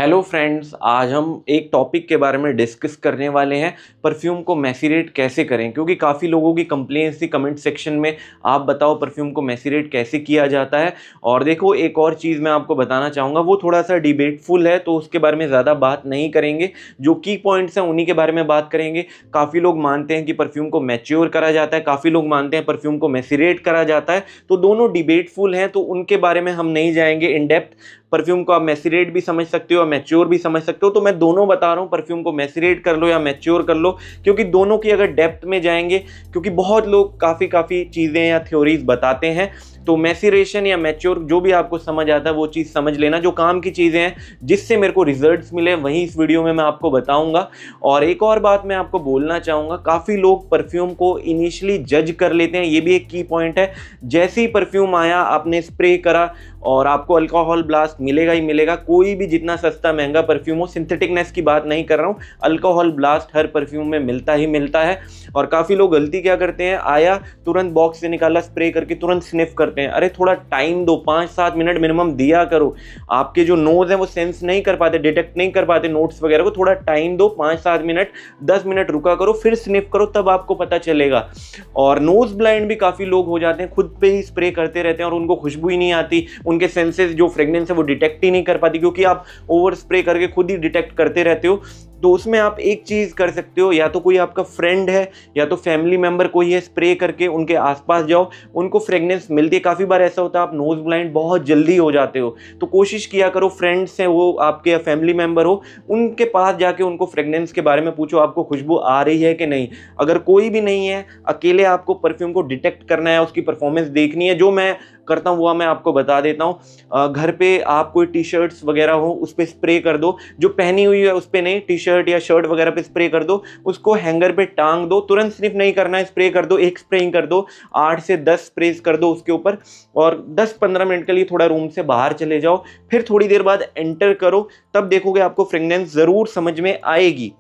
Hello friends, आज हम एक टॉपिक के बारे में डिस्कस करने वाले हैं। परफ्यूम को मैसीरेट कैसे करें, क्योंकि काफ़ी लोगों की कंप्लेंट्स थी कमेंट सेक्शन में। आप बताओ परफ्यूम को मैसीरेट कैसे किया जाता है। और देखो, एक और चीज़ मैं आपको बताना चाहूँगा, वो थोड़ा सा डिबेटफुल है तो उसके बारे में ज़्यादा बात नहीं करेंगे। जो की पॉइंट्स हैं उन्हीं के बारे में बात करेंगे। काफ़ी लोग मानते हैं कि परफ्यूम को मैच्योर करा जाता है, काफ़ी लोग मानते हैं परफ्यूम को मैसीरेट करा जाता है। तो दोनों डिबेटफुल हैं, तो उनके बारे में हम नहीं जाएंगे इन डेप्थ। परफ्यूम को आप मैसीरेट भी समझ सकते हो और मैच्योर भी समझ सकते हो, तो मैं दोनों बता रहा हूँ, परफ्यूम को मैसीरेट कर लो या मैच्योर कर लो, क्योंकि दोनों की अगर डेप्थ में जाएंगे, क्योंकि बहुत लोग काफ़ी चीज़ें या थ्योरीज बताते हैं। तो मैसीरेशन या मैच्योर जो भी आपको समझ आता है वो चीज़ समझ लेना। जो काम की चीज़ें हैं जिससे मेरे को रिजल्ट्स मिले वही इस वीडियो में मैं आपको बताऊंगा। और एक और बात मैं आपको बोलना चाहूँगा, काफ़ी लोग परफ्यूम को इनिशियली जज कर लेते हैं, ये भी एक की पॉइंट है। जैसे ही परफ्यूम आया, आपने स्प्रे करा और आपको अल्कोहल ब्लास्ट मिलेगा ही मिलेगा। कोई भी जितना सस्ता महंगा परफ्यूम हो, सिंथेटिकनेस की बात नहीं कर रहा हूँ, अल्कोहल ब्लास्ट हर परफ्यूम में मिलता ही मिलता है। और काफ़ी लोग गलती क्या करते हैं, आया तुरंत बॉक्स से निकाला, स्प्रे करके तुरंत स्निफ करते हैं। अरे थोड़ा टाइम दो, 5-7 मिनट मिनिमम दिया करो। आपके जो नोज हैं वो सेंस नहीं कर पाते, डिटेक्ट नहीं कर पाते नोट्स वगैरह को। थोड़ा टाइम दो, 5-7 मिनट, 10 मिनट रुका करो, फिर स्निफ करो, तब आपको पता चलेगा। और नोज ब्लाइंड भी काफ़ी लोग हो जाते हैं, खुद पे ही स्प्रे करते रहते हैं और उनको खुशबू ही नहीं आती। उनके सेंसेस जो फ्रेग्रेंस है वो डिटेक्ट ही नहीं कर पाती, क्योंकि आप ओवर स्प्रे करके खुद ही डिटेक्ट करते रहते हो। तो उसमें आप एक चीज़ कर सकते हो, या तो कोई आपका फ्रेंड है या तो फैमिली मेंबर कोई है, स्प्रे करके उनके आसपास जाओ, उनको फ्रेग्रेंस मिलती है। काफ़ी बार ऐसा होता है आप नोज ब्लाइंड बहुत जल्दी हो जाते हो, तो कोशिश किया करो, फ्रेंड्स हैं वो आपके या फैमिली मेंबर हो, उनके पास जाके उनको फ्रेग्रेंस के बारे में पूछो, आपको खुशबू आ रही है कि नहीं। अगर कोई भी नहीं है, अकेले आपको परफ्यूम को डिटेक्ट करना है, उसकी परफॉर्मेंस देखनी है, जो मैं करता हूँ वो मैं आपको बता देता हूँ। घर पे आप कोई टी शर्ट्स वगैरह हो उस पर स्प्रे कर दो, जो पहनी हुई है उस पर नहीं, टी शर्ट या शर्ट वगैरह पे स्प्रे कर दो, उसको हैंगर पे टांग दो। तुरंत स्निफ नहीं करना है, स्प्रे कर दो, एक स्प्रेइंग कर दो, 8 से 10 स्प्रेज कर दो उसके ऊपर, और 10-15 मिनट के लिए थोड़ा रूम से बाहर चले जाओ, फिर थोड़ी देर बाद एंटर करो, तब देखोगे आपको फ्रेग्रेंस ज़रूर समझ में आएगी।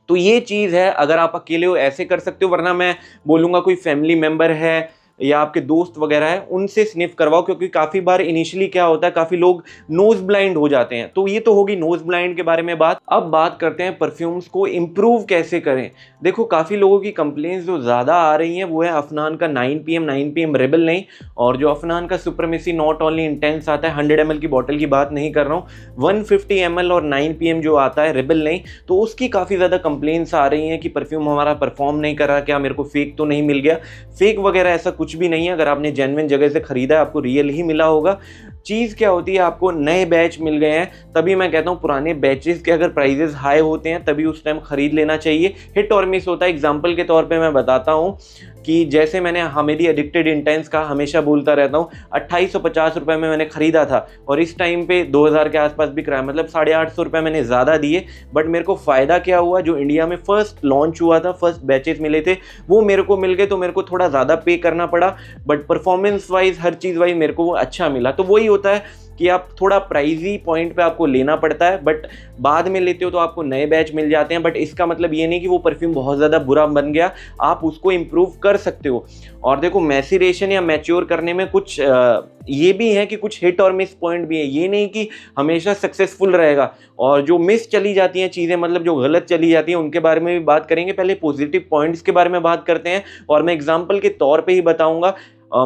तो ये चीज़ है, अगर आप अकेले हो ऐसे कर सकते हो, वरना मैं बोलूँगा कोई फैमिली मेंबर है या आपके दोस्त वगैरह है उनसे स्निफ करवाओ, क्योंकि काफ़ी बार इनिशियली क्या होता है, काफ़ी लोग नोज ब्लाइंड हो जाते हैं। तो ये तो होगी नोज ब्लाइंड के बारे में बात। अब बात करते हैं परफ्यूम्स को इम्प्रूव कैसे करें। देखो, काफ़ी लोगों की कंप्लेंट्स जो ज़्यादा आ रही हैं वो है अफनान का 9 PM रेबल नहीं, और जो अफनान का सुप्रीमेसी नॉट ओनली इंटेंस आता है, 100 ml की बॉटल की बात नहीं कर रहा हूँ, 150 ml और 9 PM जो आता है रेबल नहीं, तो उसकी काफ़ी ज़्यादा कंप्लेंट्स आ रही हैं कि परफ्यूम हमारा परफॉर्म नहीं कर रहा, क्या मेरे को फेक तो नहीं मिल गया। फेक वगैरह ऐसा कुछ भी नहीं है, अगर आपने जेन्युइन जगह से खरीदा है आपको रियल ही मिला होगा। चीज़ क्या होती है, आपको नए बैच मिल गए हैं, तभी मैं कहता हूँ पुराने बैचेस के अगर प्राइजेस हाई होते हैं तभी उस टाइम खरीद लेना चाहिए। हिट और मिस होता है। एग्जांपल के तौर पे मैं बताता हूँ कि जैसे मैंने हमेडी एडिक्टेड इंटेंस का हमेशा बोलता रहता हूँ, 2850 रुपये में मैंने खरीदा था और इस टाइम पे 2000 के आसपास बिक रहा है, मतलब 850 रुपये मैंने ज़्यादा दिए। बट मेरे को फ़ायदा क्या हुआ, जो इंडिया में फर्स्ट लॉन्च हुआ था, फर्स्ट बैचेस मिले थे, वो मेरे को मिल गए, तो मेरे को थोड़ा ज़्यादा पे करना पड़ा, but performance wise her cheese wise मेरे को वो अच्छा मिला। तो वही होता है कि आप थोड़ा प्राइजी पॉइंट पे आपको लेना पड़ता है, बट बाद में लेते हो तो आपको नए बैच मिल जाते हैं। बट इसका मतलब ये नहीं कि वो परफ्यूम बहुत ज़्यादा बुरा बन गया, आप उसको इम्प्रूव कर सकते हो। और देखो, मैसीरेशन या मैच्योर करने में कुछ ये भी है कि कुछ हिट और मिस पॉइंट भी है, ये नहीं कि हमेशा सक्सेसफुल रहेगा। और जो मिस चली जाती हैं चीज़ें, मतलब जो गलत चली जाती हैं, उनके बारे में भी बात करेंगे। पहले पॉजिटिव पॉइंट्स के बारे में बात करते हैं, और मैं एग्जाम्पल के तौर पर ही बताऊँगा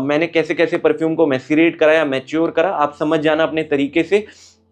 मैंने कैसे कैसे परफ्यूम को मैसीरेट करा या मैच्योर करा, आप समझ जाना अपने तरीके से।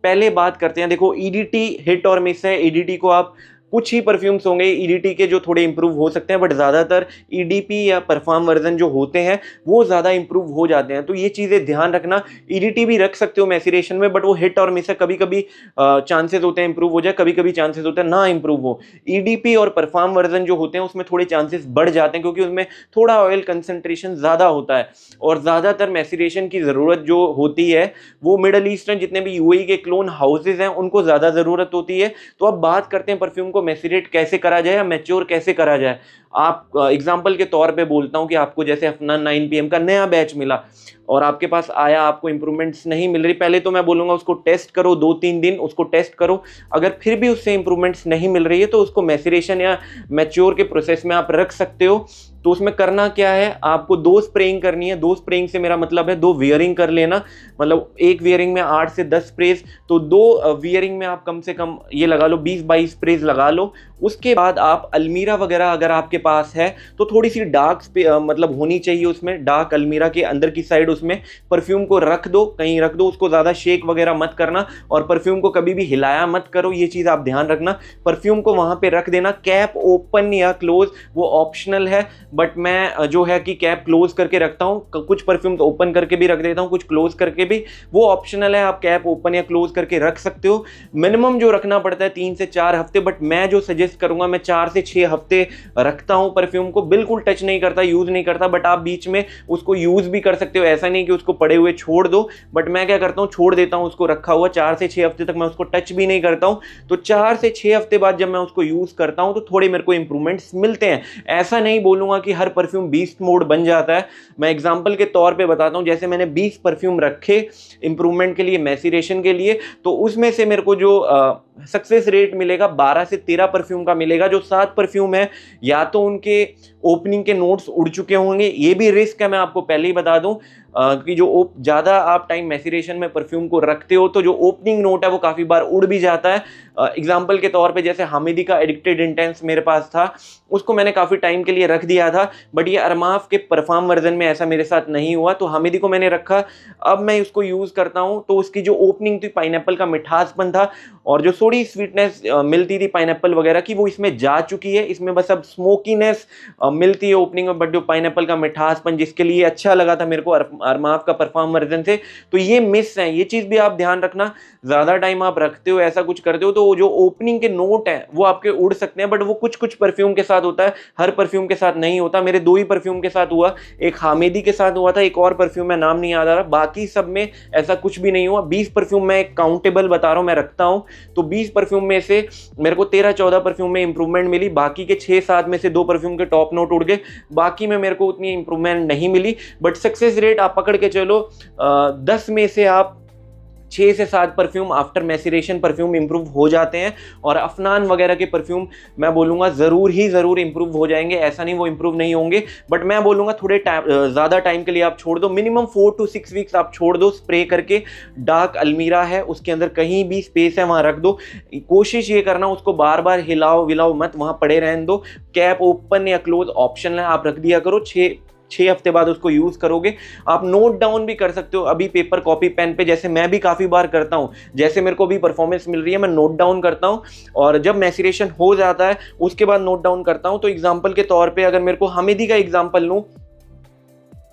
पहले बात करते हैं, देखो ईडीटी हिट और मिस है। ईडीटी को आप, कुछ ही परफ्यूम्स होंगे ईडीटी के जो थोड़े इंप्रूव हो सकते हैं, बट ज़्यादातर ईडीपी या परफॉर्म वर्जन जो होते हैं वो ज़्यादा इंप्रूव हो जाते हैं। तो ये चीज़ें ध्यान रखना। ईडीटी भी रख सकते हो मैसीरेशन में, बट वो हिट और मिस है, कभी कभी चांसेस होते हैं इंप्रूव हो जाए, कभी कभी चांसेस होते हैं ना इंप्रूव हो। ईडीपी और परफॉर्म वर्जन जो होते हैं उसमें थोड़े चांसेस बढ़ जाते हैं, क्योंकि उसमें थोड़ा ऑयल कंसनट्रेशन ज़्यादा होता है, और ज़्यादातर मैसीरेशन की ज़रूरत जो होती है वो मिडल ईस्टर्न जितने भी यूएई के क्लोन हाउसेज हैं उनको ज़्यादा ज़रूरत होती है। तो अब बात करते हैं परफ्यूम को मैसीरेट कैसे करा जाए या मैच्योर कैसे करा जाए। आप एग्जाम्पल के तौर पे बोलता हूँ कि आपको जैसे अपना 9 PM का नया बैच मिला और आपके पास आया, आपको इंप्रूवमेंट्स नहीं मिल रही, पहले तो मैं बोलूँगा उसको टेस्ट करो, 2-3 दिन उसको टेस्ट करो। अगर फिर भी उससे इंप्रूवमेंट्स नहीं मिल रही है तो उसको मैच्योरेशन या मैच्योर के प्रोसेस में आप रख सकते हो। तो उसमें करना क्या है, आपको 2 स्प्रेइंग करनी है। 2 स्प्रेइंग से मेरा मतलब है 2 वियरिंग कर लेना, मतलब एक वियरिंग में 8 से 10 स्प्रेज, तो 2 वियरिंग में आप कम से कम ये लगा लो 20-22 स्प्रेज लगा लो। उसके बाद आप अलमीरा वगैरह अगर आपके पास है तो थोड़ी सी डार्क मतलब होनी चाहिए उसमें, डार्क अलमीरा के अंदर की साइड उसमें परफ्यूम को रख दो, कहीं रख दो, उसको ज़्यादा शेक वगैरह मत करना और परफ्यूम को कभी भी हिलाया मत करो, ये चीज़ आप ध्यान रखना। परफ्यूम को वहाँ पे रख देना, कैप ओपन या क्लोज वो ऑप्शनल है, बट मैं जो है कि कैप क्लोज करके रखता हूँ। कुछ परफ्यूम तो ओपन करके भी रख देता हूँ, कुछ क्लोज करके भी, वो ऑप्शनल है, आप कैप ओपन या क्लोज करके रख सकते हो। मिनिमम जो रखना पड़ता है 3 से 4 हफ्ते, बट मैं जो सजेस्ट करूंगा, मैं 4 से 6 हफ्ते रखता हूं परफ्यूम को, बिल्कुल टच नहीं करता, यूज नहीं करता, बट आप बीच में उसको यूज भी कर सकते हो, ऐसा नहीं कि उसको पड़े हुए छोड़ दो। बट मैं क्या करता हूं, छोड़ देता हूं उसको रखा हुआ, 4 से 6 हफ्ते तक मैं उसको टच भी नहीं करता हूं। तो 4 से 6 हफ्ते बाद जब मैं उसको यूज करता हूं तो थोड़े मेरे को इंप्रूवमेंट्स मिलते हैं। ऐसा नहीं बोलूंगा कि हर परफ्यूम बीस्ट मोड बन जाता है। मैं एग्जांपल के तौर पे बताता हूं, जैसे मैंने 20 परफ्यूम रखे इंप्रूवमेंट के लिए, मैसीरेशन के लिए, तो उसमें से मेरे को जो सक्सेस रेट मिलेगा 12 से 13 परफ्यूम का मिलेगा। जो 7 परफ्यूम है या तो उनके ओपनिंग के नोट्स उड़ चुके होंगे, ये भी रिस्क है, मैं आपको पहले ही बता दूं कि जो ज़्यादा आप टाइम मैसीरेशन में परफ्यूम को रखते हो तो जो ओपनिंग नोट है वो काफ़ी बार उड़ भी जाता है। एग्जाम्पल के तौर पे जैसे हामिदी का एडिक्टेड इंटेंस मेरे पास था, उसको मैंने काफ़ी टाइम के लिए रख दिया था, बट ये अरमाफ के परफॉर्म वर्जन में ऐसा मेरे साथ नहीं हुआ, तो हामिदी को मैंने रखा। अब मैं उसको यूज़ करता हूँ तो उसकी जो ओपनिंग थी, पाइनएप्पल का मिठासपन था और जो थोड़ी स्वीटनेस मिलती थी पाइनएप्पल वगैरह की, वो इसमें जा चुकी है। इसमें बस अब स्मोकीनेस मिलती है ओपनिंग में, बट जो पाइनएप्पल का मिठासपन जिसके लिए अच्छा लगा था मेरे को अरमाफ का परफॉर्म वर्जन से, तो ये मिस है। ये चीज़ भी आप ध्यान रखना, ज़्यादा टाइम आप रखते हो, ऐसा कुछ करते हो, तो जो ओपनिंग के नोट है वो आपके उड़ सकते हैं, बट वो कुछ कुछ परफ्यूम के साथ होता है, हर परफ्यूम के साथ नहीं होता। मेरे 2 ही परफ्यूम के साथ हुआ, एक हामिदी के साथ हुआ था, एक और परफ्यूम में नाम नहीं याद आ रहा, बाकी सब में ऐसा कुछ भी नहीं हुआ। 20 परफ्यूम मैं काउंटेबल बता रहा हूँ, मैं रखता हूँ, तो 20 परफ्यूम में से मेरे को 13-14 परफ्यूम में इंप्रूवमेंट मिली, बाकी के 6-7 में से 2 परफ्यूम के टॉप नोट उड़ गए, बाकी में मेरे को उतनी इंप्रूवमेंट नहीं मिली। बट सक्सेस रेट आप पकड़ के चलो 10 में से आप 6 से 7 perfume after maceration perfume improve हो जाते हैं। और अफनान वगैरह के परफ्यूम मैं बोलूँगा ज़रूर इंप्रूव हो जाएंगे, ऐसा नहीं वो इंप्रूव नहीं होंगे, बट मैं बोलूँगा थोड़े ज़्यादा टाइम के लिए आप छोड़ दो, मिनिमम 4 to 6 वीक्स आप छोड़ दो, स्प्रे करके। डार्क अलमीरा है, उसके अंदर कहीं भी स्पेस है वहाँ रख दो, कोशिश ये करना उसको बार बार हिलाओ विलाओ मत, वहाँ पड़े रहने दो। कैप ओपन या क्लोज ऑप्शन है, आप रख दिया करो। 6 हफ्ते बाद उसको यूज करोगे। आप नोट डाउन भी कर सकते हो अभी पेपर कॉपी पेन पे, जैसे मैं भी काफी बार करता हूं, जैसे मेरे को भी परफॉर्मेंस मिल रही है मैं नोट डाउन करता हूं, और जब मैसीरेशन हो जाता है उसके बाद नोट डाउन करता हूं। तो एग्जांपल के तौर पे अगर मेरे को हामिदी का एग्जांपल लूं,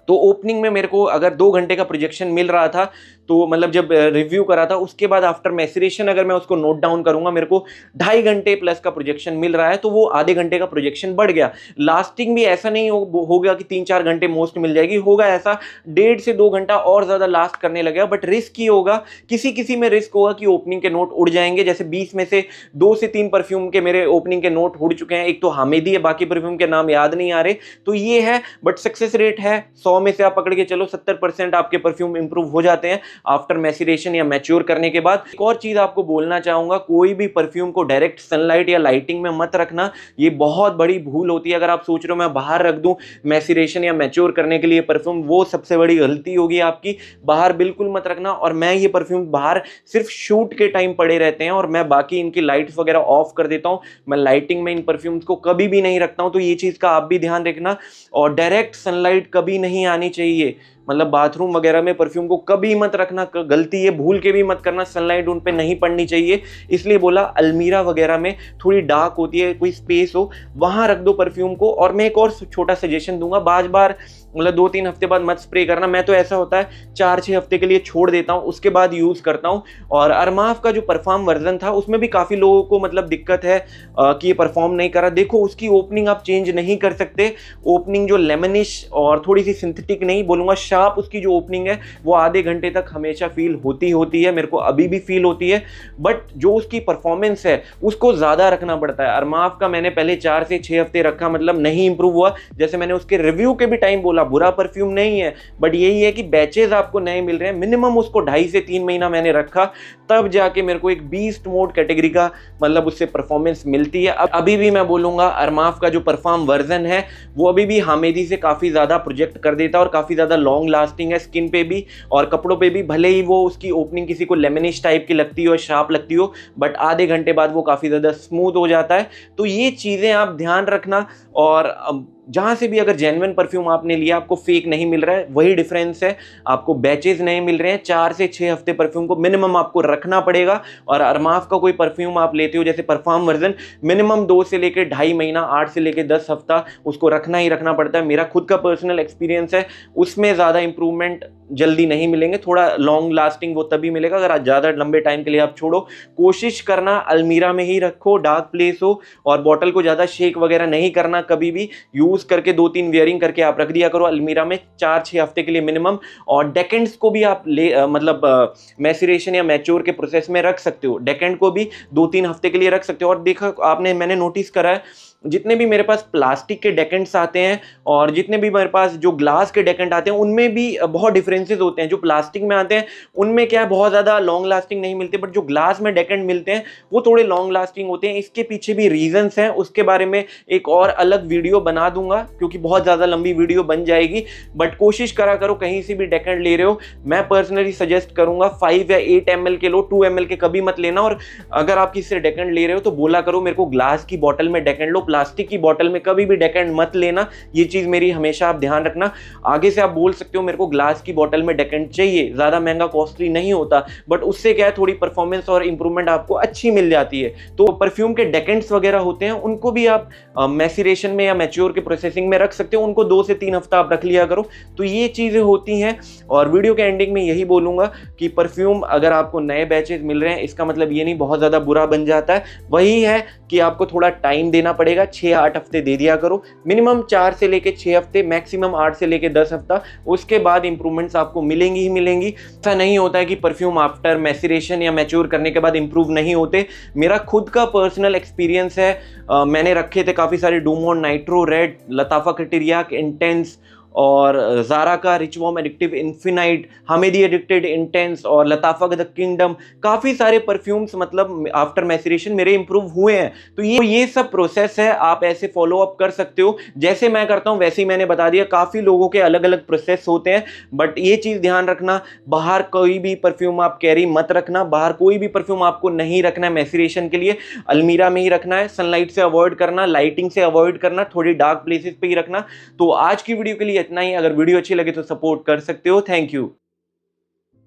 तो ओपनिंग में मेरे को अगर 2 घंटे का प्रोजेक्शन मिल रहा था, तो मतलब जब रिव्यू करा था उसके बाद आफ्टर मैसीरेशन अगर मैं उसको नोट डाउन करूंगा, मेरे को 2.5 घंटे प्लस का प्रोजेक्शन मिल रहा है, तो वो आधे घंटे का प्रोजेक्शन बढ़ गया। लास्टिंग भी ऐसा नहीं हो गया कि 3-4 घंटे मोस्ट मिल जाएगी, होगा ऐसा 1.5 से 2 घंटा और ज्यादा लास्ट करने लगेगा। बट रिस्क ही होगा, किसी में रिस्क होगा कि ओपनिंग के नोट उड़ जाएंगे। जैसे 20 में से 2 से 3 परफ्यूम के मेरे ओपनिंग के नोट उड़ चुके हैं, एक तो हामिदी है, बाकी परफ्यूम के नाम याद नहीं आ रहे, तो ये है। बट सक्सेस रेट है 100 में से आप पकड़ के चलो 70% आपके परफ्यूम इंप्रूव हो जाते हैं आफ्टर मैसीरेशन या मैच्योर करने के बाद। एक और चीज आपको बोलना चाहूंगा, कोई भी परफ्यूम को डायरेक्ट सनलाइट या लाइटिंग में मत रखना, ये बहुत बड़ी भूल होती है। अगर आप सोच रहे हो मैं बाहर रख दूं मैसीरेशन या मैच्योर करने के लिए परफ्यूम, वो सबसे बड़ी गलती होगी आपकी, बाहर बिल्कुल मत रखना। और मैं ये परफ्यूम बाहर सिर्फ शूट के टाइम पड़े रहते हैं और मैं बाकी इनकी लाइट्स वगैरह ऑफ कर देता हूं, मैं लाइटिंग में इन परफ्यूम्स को कभी भी नहीं रखता हूं, तो ये चीज का आप भी ध्यान रखना। और डायरेक्ट सनलाइट कभी नहीं आनी चाहिए, मतलब बाथरूम वगैरह में परफ्यूम को कभी मत रखना, गलती ये भूल के भी मत करना, सनलाइट उन पे नहीं पड़नी चाहिए। इसलिए बोला अलमीरा वगैरह में थोड़ी डार्क होती है, कोई स्पेस हो वहां रख दो परफ्यूम को। और मैं एक और छोटा सजेशन दूंगा, बार बार मतलब 2-3 हफ्ते बाद मत स्प्रे करना। मैं तो ऐसा होता है 4-6 हफ्ते के लिए छोड़ देता हूँ, उसके बाद यूज़ करता हूँ। और अरमाफ का जो परफॉर्म वर्जन था उसमें भी काफ़ी लोगों को मतलब दिक्कत है कि ये परफॉर्म नहीं कर रहा। देखो उसकी ओपनिंग आप चेंज नहीं कर सकते, ओपनिंग जो लेमनिश और थोड़ी सी सिंथेटिक नहीं बोलूँगा, शार्प उसकी जो ओपनिंग है वो आधे घंटे तक हमेशा फील होती है, मेरे को अभी भी फील होती है। बट जो उसकी परफॉर्मेंस है उसको ज़्यादा रखना पड़ता है। अरमाफ का मैंने पहले 4 से 6 हफ्ते रखा, मतलब नहीं इंप्रूव हुआ। जैसे मैंने उसके रिव्यू के भी टाइम बोला, बुरा परफ्यूम नहीं है, बट यही है कि बैचेज आपको नए मिल रहे हैं। मिनिमम उसको 2.5 से 3 महीना मैंने रखा, तब जाके मेरे को एक बीस्ट मोड कैटेगरी का मतलब उससे परफॉर्मेंस मिलती है। अब अभी भी मैं बोलूँगा अरमाफ का जो परफॉर्म वर्जन है वो अभी भी हामेदी से काफ़ी ज़्यादा प्रोजेक्ट कर देता है और काफ़ी ज़्यादा लॉन्ग लास्टिंग है स्किन पे भी और कपड़ों पे भी। भले ही वो उसकी ओपनिंग किसी को लेमनिश टाइप की लगती हो, शार्प लगती हो, बट आधे घंटे बाद वो काफ़ी ज़्यादा स्मूथ हो जाता है। तो ये चीज़ें आप ध्यान रखना। और जहाँ से भी अगर जेन्युइन परफ्यूम आपने लिया, आपको फेक नहीं मिल रहा है, वही डिफरेंस है। आपको बैचेज नहीं मिल रहे हैं, 4 से 6 हफ्ते परफ्यूम को मिनिमम आपको रखना पड़ेगा। और अरमाफ का कोई परफ्यूम आप लेते हो जैसे परफ्यूम वर्जन, मिनिमम 2 से लेकर 2.5 महीना, 8 से लेकर 10 हफ्ता उसको रखना ही रखना पड़ता है। मेरा खुद का पर्सनल एक्सपीरियंस है, उसमें ज़्यादा इंप्रूवमेंट जल्दी नहीं मिलेंगे, थोड़ा लॉन्ग लास्टिंग वो तभी मिलेगा अगर आज ज़्यादा लंबे टाइम के लिए आप छोड़ो। कोशिश करना अलमीरा में ही रखो, डार्क प्लेस हो, और बॉटल को ज़्यादा शेक वगैरह नहीं करना। कभी भी यूज़ करके 2-3 वेयरिंग करके आप रख दिया करो अलमीरा में 4-6 हफ्ते के लिए मिनिमम। और डेकेंड्स को भी आप मतलब मैसरेशन या मैच्योर के प्रोसेस में रख सकते हो, डेकेंड को भी 2-3 हफ्ते के लिए रख सकते हो। और देखा आपने, मैंने नोटिस करा है जितने भी मेरे पास प्लास्टिक के डेकेंट्स आते हैं और जितने भी मेरे पास जो ग्लास के डेकेंट आते हैं उनमें भी बहुत डिफरेंसेस होते हैं। जो प्लास्टिक में आते हैं उनमें क्या है, बहुत ज़्यादा लॉन्ग लास्टिंग नहीं मिलते, बट जो ग्लास में डेकेंट मिलते हैं वो थोड़े लॉन्ग लास्टिंग होते हैं। इसके पीछे भी रीजंस हैं, उसके बारे में एक और अलग वीडियो बना दूंगा क्योंकि बहुत ज़्यादा लंबी वीडियो बन जाएगी। बट कोशिश करा करो कहीं से भी डेकेंट ले रहे हो, मैं पर्सनली सजेस्ट करूंगा 5 या 8 ml के लो, 2 ml के कभी मत लेना। और अगर आप किसी से डेकेंट ले रहे हो तो बोला करो मेरे को ग्लास की बॉटल में डेकेंट लो, प्लास्टिक की बॉटल में कभी भी डेकेंट मत लेना। ये चीज मेरी हमेशा आप ध्यान रखना। आगे से आप बोल सकते हो मेरे को ग्लास की बॉटल में डेकेंट चाहिए, ज्यादा महंगा कॉस्टली नहीं होता, बट उससे क्या है थोड़ी परफॉर्मेंस और इंप्रूवमेंट आपको अच्छी मिल जाती है। तो परफ्यूम के डेकेंट्स वगैरह होते हैं उनको भी आप मैसीरेशन में या मैच्योर के प्रोसेसिंग में रख सकते हो, उनको 2 से 3 हफ्ता आप रख लिया करो। तो ये चीजें होती हैं। और वीडियो के एंडिंग में यही बोलूंगा कि परफ्यूम अगर आपको नए बैचेस मिल रहे हैं इसका मतलब ये नहीं बहुत ज्यादा बुरा बन जाता है, वही है कि आपको थोड़ा टाइम देना पड़ेगा। 6-8 हफ्ते दे दिया करो, मिनिमम 4 से लेके 6 हफ्ते, मैक्सिमम 8 से लेके 10 हफ्ता, उसके बाद इंप्रूवमेंट्स आपको मिलेंगी ही मिलेंगी। ऐसा नहीं होता है कि परफ्यूम आफ्टर मैसीरेशन या मैच्योर करने के बाद इंप्रूव नहीं होते। मेरा खुद का पर्सनल एक्सपीरियंस है, मैंने रखे थे काफ़ी सारे डूमोन नाइट्रो रेड, लताफा क्रिटेरियाक इंटेंस और ज़ारा का rich warm addictive infinite, Hamidi addicted intense और लताफा द किंगडम, काफ़ी सारे परफ्यूम्स मतलब आफ्टर मैसीरेशन मेरे इंप्रूव हुए हैं। तो ये सब प्रोसेस है, आप ऐसे फॉलो अप कर सकते हो जैसे मैं करता हूँ वैसे ही मैंने बता दिया। काफ़ी लोगों के अलग अलग प्रोसेस होते हैं, बट ये चीज़ ध्यान रखना बाहर कोई भी परफ्यूम आप कैरी मत रखना, बाहर कोई भी परफ्यूम आपको नहीं रखना है मैसीरेशन के लिए, अलमीरा में ही रखना है। सनलाइट से अवॉइड करना, लाइटिंग से अवॉइड करना, थोड़ी डार्क प्लेसेस पे ही रखना। तो आज की वीडियो के लिए इतना ही। अगर वीडियो अच्छी लगे तो सपोर्ट कर सकते हो। Thank you.